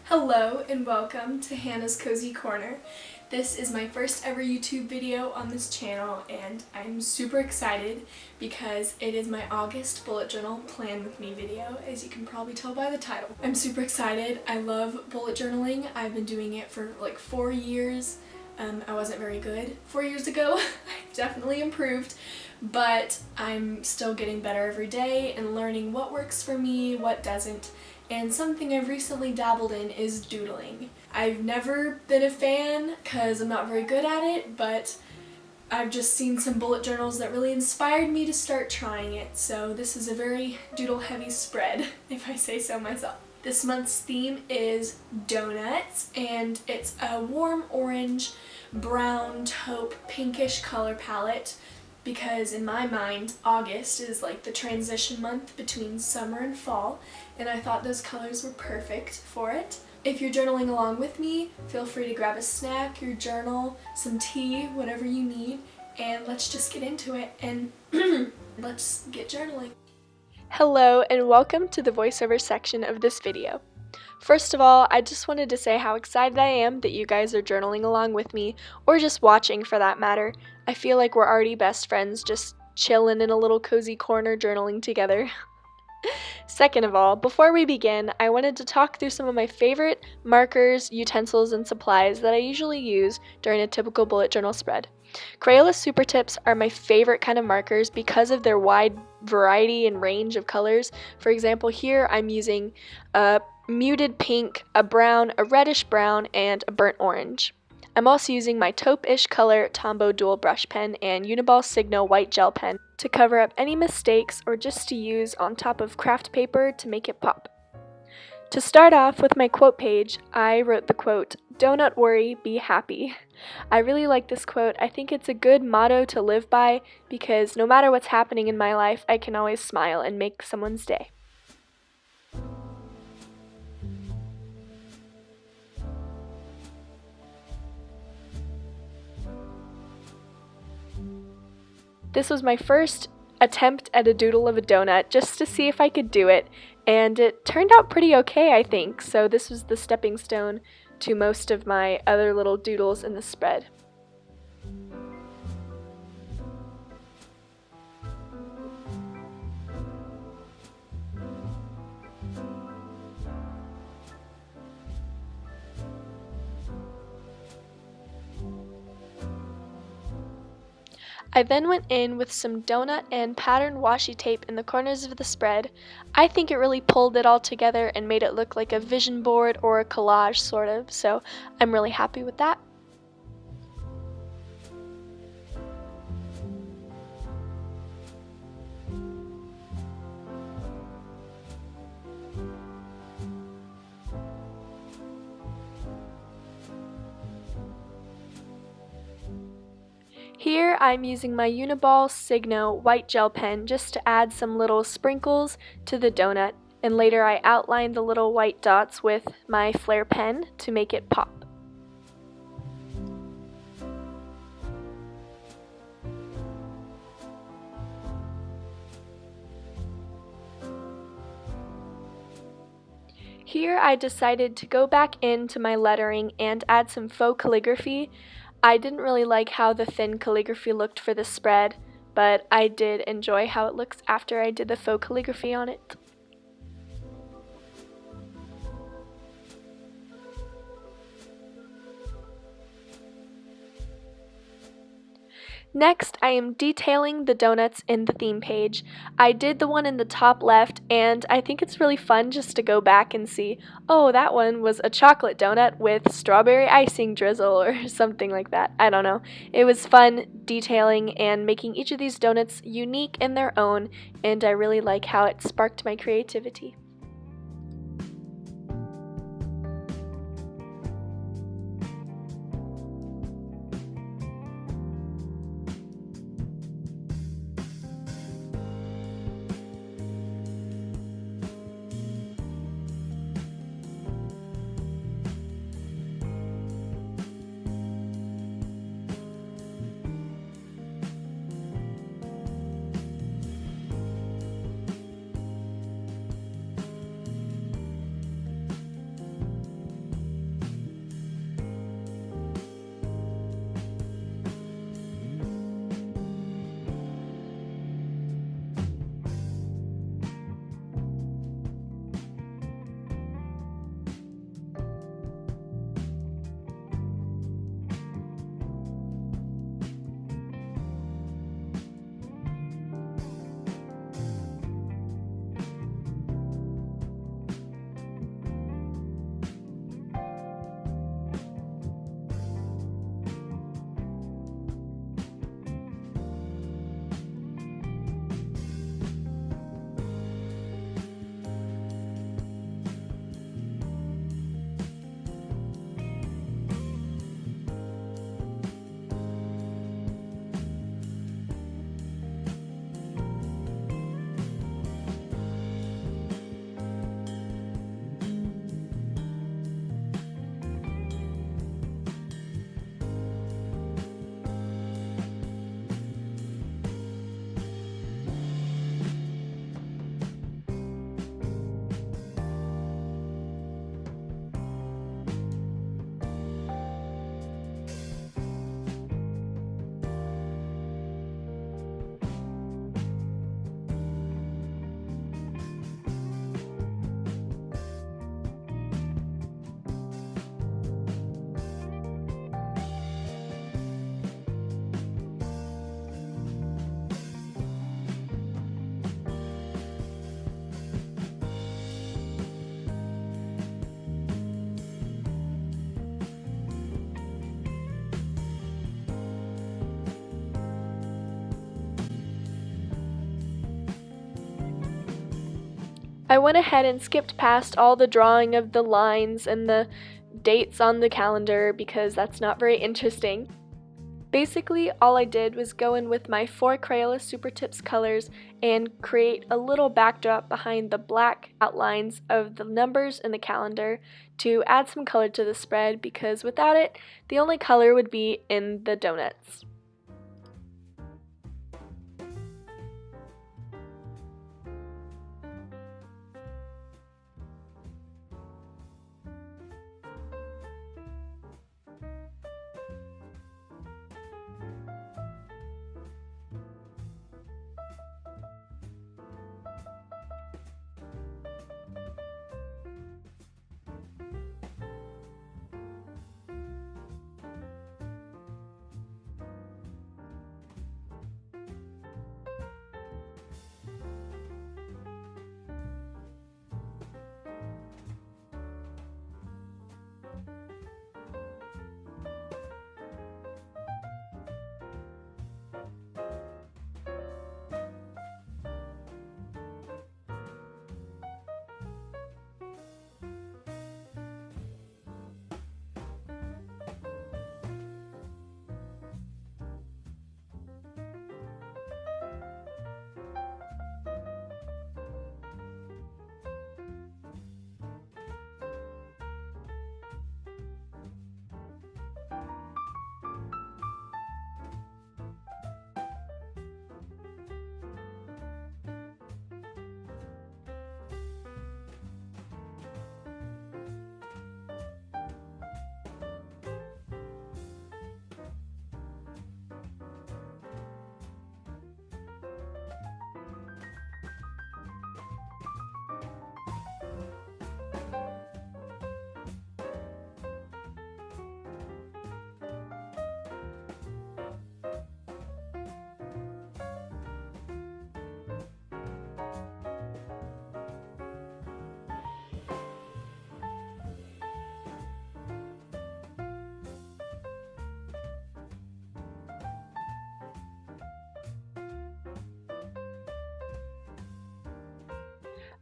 Hello and welcome to Hannah's Cozy Corner. This is my first ever YouTube video on this channel and I'm super excited because it is my August bullet journal plan with me video, as you can probably tell by the title. I'm super excited. I love bullet journaling. I've been doing it for like 4 years. I wasn't very good 4 years ago. I've definitely improved, but I'm still getting better every day and learning what works for me, what doesn't. And something I've recently dabbled in is doodling. I've never been a fan because I'm not very good at it, but I've just seen some bullet journals that really inspired me to start trying it, so this is a very doodle-heavy spread, if I say so myself. This month's theme is Doughnuts, and it's a warm orange, brown, taupe, pinkish color palette because in my mind, August is like the transition month between summer and fall, and I thought those colors were perfect for it. If you're journaling along with me, feel free to grab a snack, your journal, some tea, whatever you need, and let's just get into it and let's get journaling. Hello and welcome to the voiceover section of this video. First of all, I just wanted to say how excited I am that you guys are journaling along with me, or just watching for that matter. I feel like we're already best friends, just chilling in a little cozy corner journaling together. Second of all, before we begin, I wanted to talk through some of my favorite markers, utensils, and supplies that I usually use during a typical bullet journal spread. Crayola Super Tips are my favorite kind of markers because of their wide variety and range of colors. For example, here I'm using a muted pink, a brown, a reddish brown, and a burnt orange. I'm also using my taupe-ish color Tombow dual brush pen and Uniball Signo white gel pen to cover up any mistakes or just to use on top of craft paper to make it pop. To start off with my quote page, I wrote the quote, "Don't worry, be happy." I really like this quote. I think it's a good motto to live by because no matter what's happening in my life, I can always smile and make someone's day. This was my first attempt at a doodle of a donut just to see if I could do it, and it turned out pretty okay, I think, so this was the stepping stone to most of my other little doodles in the spread. I then went in with some donut and patterned washi tape in the corners of the spread. I think it really pulled it all together and made it look like a vision board or a collage sort of, so I'm really happy with that. Here I'm using my Uniball Signo white gel pen just to add some little sprinkles to the donut, and later I outlined the little white dots with my Flair pen to make it pop. Here I decided to go back into my lettering and add some faux calligraphy. I didn't really like how the thin calligraphy looked for the spread, but I did enjoy how it looks after I did the faux calligraphy on it. Next, I am detailing the donuts in the theme page. I did the one in the top left, and I think it's really fun just to go back and see, oh, that one was a chocolate donut with strawberry icing drizzle or something like that. I don't know. It was fun detailing and making each of these donuts unique in their own, and I really like how it sparked my creativity. I went ahead and skipped past all the drawing of the lines and the dates on the calendar because that's not very interesting. Basically, all I did was go in with my 4 Crayola Super Tips colors and create a little backdrop behind the black outlines of the numbers in the calendar to add some color to the spread, because without it, the only color would be in the donuts.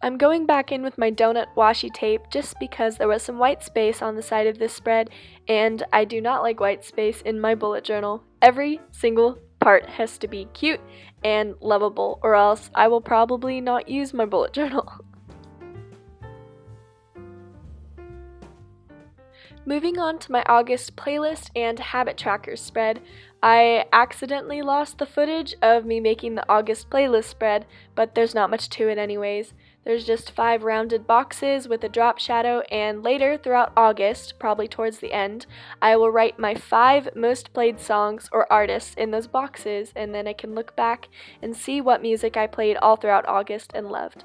I'm going back in with my donut washi tape just because there was some white space on the side of this spread, and I do not like white space in my bullet journal. Every single part has to be cute and lovable, or else I will probably not use my bullet journal. Moving on to my August playlist and habit trackers spread, I accidentally lost the footage of me making the August playlist spread, but there's not much to it anyways. There's just 5 rounded boxes with a drop shadow, and later throughout August, probably towards the end, I will write my 5 most played songs or artists in those boxes, and then I can look back and see what music I played all throughout August and loved.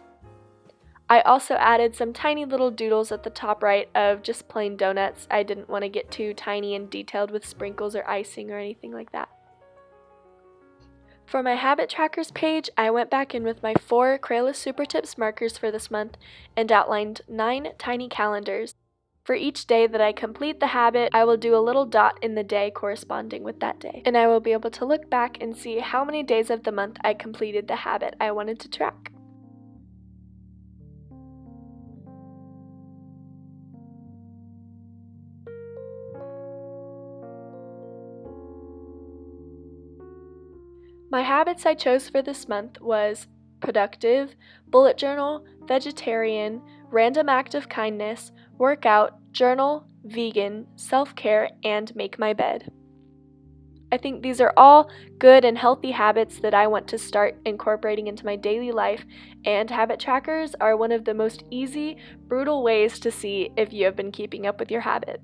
I also added some tiny little doodles at the top right of just plain donuts. I didn't want to get too tiny and detailed with sprinkles or icing or anything like that. For my habit trackers page, I went back in with my 4 Crayola Super Tips markers for this month and outlined 9 tiny calendars. For each day that I complete the habit, I will do a little dot in the day corresponding with that day, and I will be able to look back and see how many days of the month I completed the habit I wanted to track. My habits I chose for this month was productive, bullet journal, vegetarian, random act of kindness, workout, journal, vegan, self-care, and make my bed. I think these are all good and healthy habits that I want to start incorporating into my daily life, and habit trackers are one of the most easy, brutal ways to see if you have been keeping up with your habit.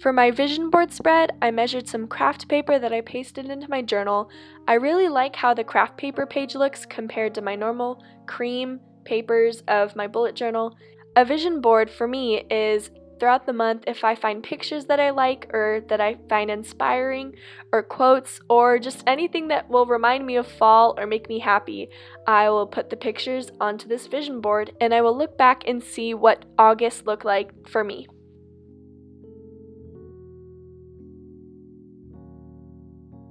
For my vision board spread, I measured some craft paper that I pasted into my journal. I really like how the craft paper page looks compared to my normal cream papers of my bullet journal. A vision board for me is throughout the month, if I find pictures that I like or that I find inspiring, or quotes, or just anything that will remind me of fall or make me happy, I will put the pictures onto this vision board and I will look back and see what August looked like for me. For my habit trackers page, I measured some craft paper that I pasted into my journal. I really like how the craft paper page looks compared to my normal cream papers of my bullet journal. A vision board for me is throughout the month, if I find pictures that I like or that I find inspiring or quotes or just anything that will remind me of fall or make me happy, I will put the pictures onto this vision board and I will look back and see what August looked like for me.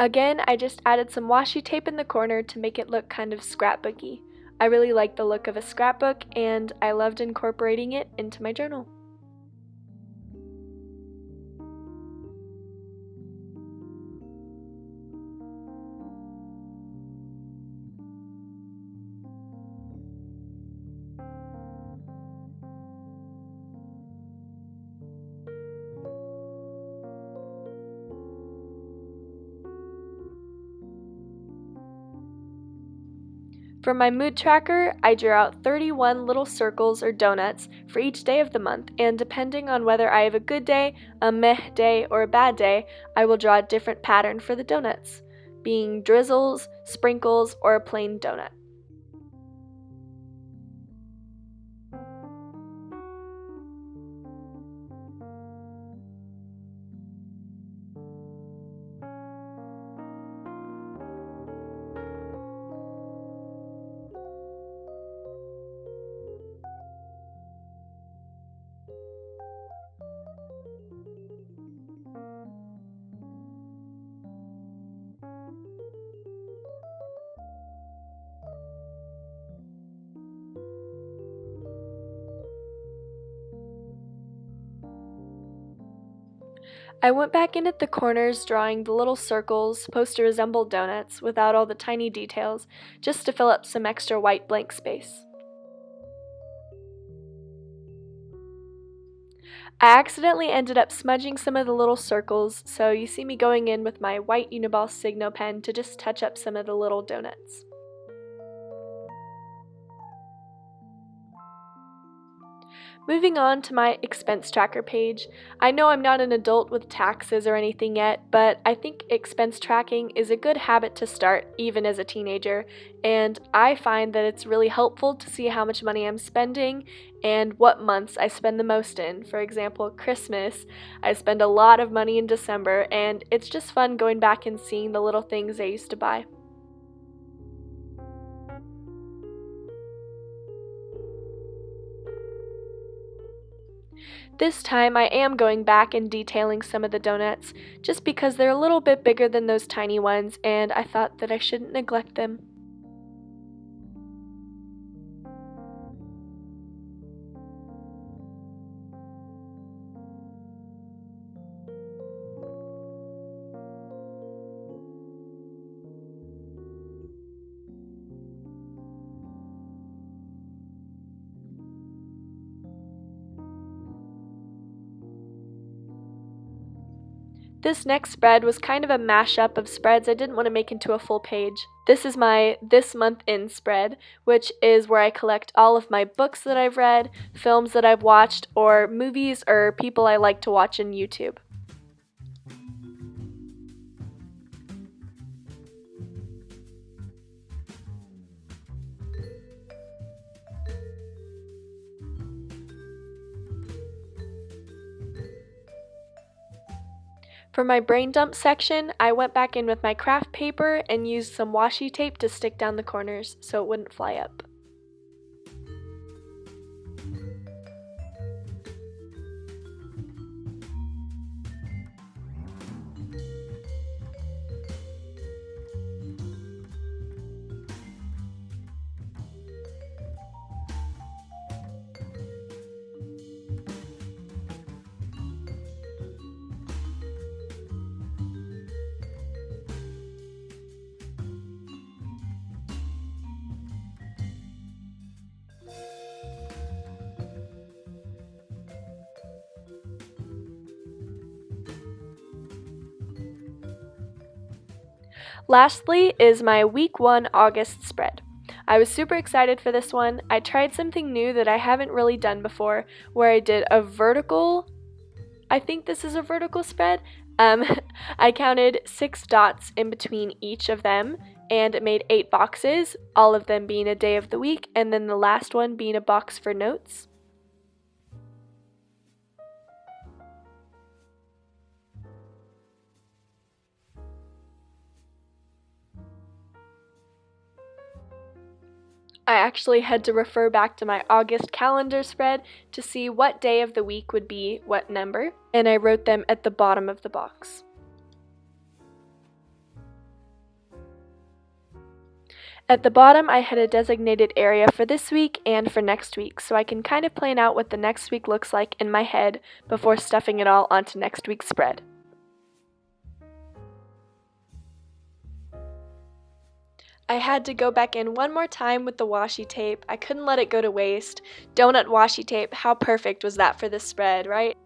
Again, I just added some washi tape in the corner to make it look kind of scrapbooky. I really like the look of a scrapbook, and I loved incorporating it into my journal. For my mood tracker, I drew out 31 little circles or donuts for each day of the month, and depending on whether I have a good day, a meh day, or a bad day, I will draw a different pattern for the donuts, being drizzles, sprinkles, or a plain donut. I went back in at the corners drawing the little circles supposed to resemble donuts without all the tiny details, just to fill up some extra white blank space. I accidentally ended up smudging some of the little circles, so you see me going in with my white Uniball Signo pen to just touch up some of the little donuts. Moving on to my expense tracker page, I know I'm not an adult with taxes or anything yet, but I think expense tracking is a good habit to start even as a teenager, and I find that it's really helpful to see how much money I'm spending and what months I spend the most in. For example, Christmas, I spend a lot of money in December, and it's just fun going back and seeing the little things I used to buy. This time I am going back and detailing some of the donuts, just because they're a little bit bigger than those tiny ones, and I thought that I shouldn't neglect them. This next spread was kind of a mashup of spreads I didn't want to make into a full page. This is my This Month In spread, which is where I collect all of my books that I've read, films that I've watched, or movies or people I like to watch on YouTube. For my brain dump section, I went back in with my craft paper and used some washi tape to stick down the corners so it wouldn't fly up. Lastly is my week 1 August spread. I was super excited for this one. I tried something new that I haven't really done before, where I did a vertical, I think this is a vertical spread. I counted 6 dots in between each of them, and it made 8 boxes, all of them being a day of the week, and then the last one being a box for notes. I actually had to refer back to my August calendar spread to see what day of the week would be what number, and I wrote them at the bottom of the box. At the bottom, I had a designated area for this week and for next week, so I can kind of plan out what the next week looks like in my head before stuffing it all onto next week's spread. I had to go back in one more time with the washi tape. I couldn't let it go to waste. Donut washi tape, how perfect was that for this spread, right?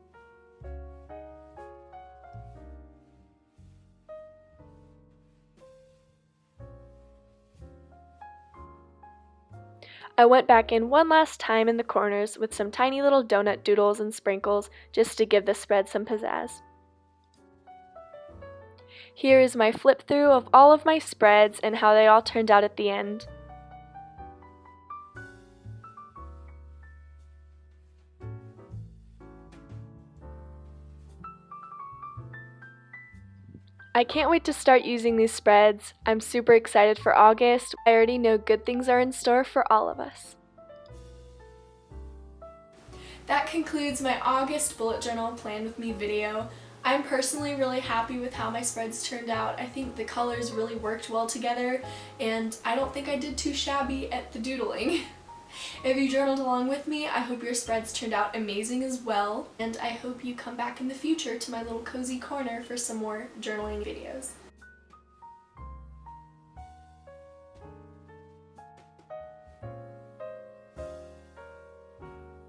I went back in one last time in the corners with some tiny little donut doodles and sprinkles just to give the spread some pizzazz. Here is my flip through of all of my spreads and how they all turned out at the end. I can't wait to start using these spreads. I'm super excited for August. I already know good things are in store for all of us. That concludes my August bullet journal plan with me video. I'm personally really happy with how my spreads turned out. I think the colors really worked well together, and I don't think I did too shabby at the doodling. If you journaled along with me, I hope your spreads turned out amazing as well, and I hope you come back in the future to my little cozy corner for some more journaling videos.